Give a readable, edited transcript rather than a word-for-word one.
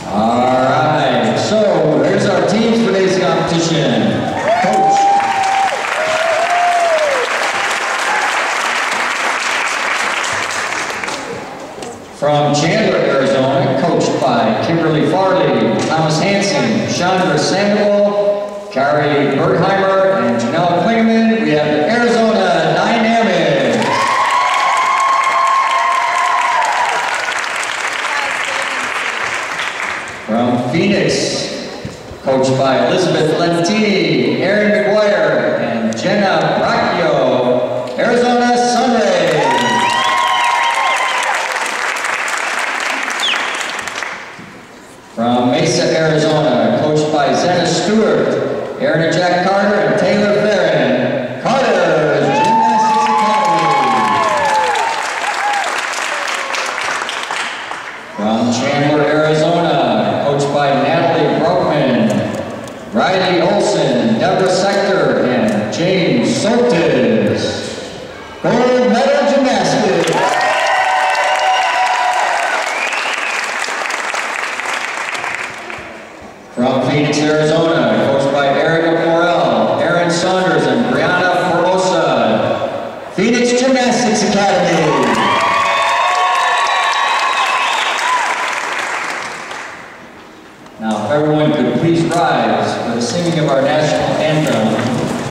Alright, so there's our teams for today's competition. Coach. From Chandler, Arizona, coached by Kimberly Farley, Thomas Hansen, Chandra Sandoval, Carrie Bergheimer, and Janelle Klingeman, we have the Arizona Dynamics. From Phoenix, coached by Elizabeth Lentini, Aaron McGuire, and Jenna Bracchio, Arizona Sunrays. From Mesa, Arizona, coached by Zena Stewart, Aaron and Jack Carter, and Taylor Farron, Carter's Gymnastics Academy. From Chandler, Arizona, coached by Natalie Brockman, Riley Olson, Deborah Sector, and James Soltis. Gold medal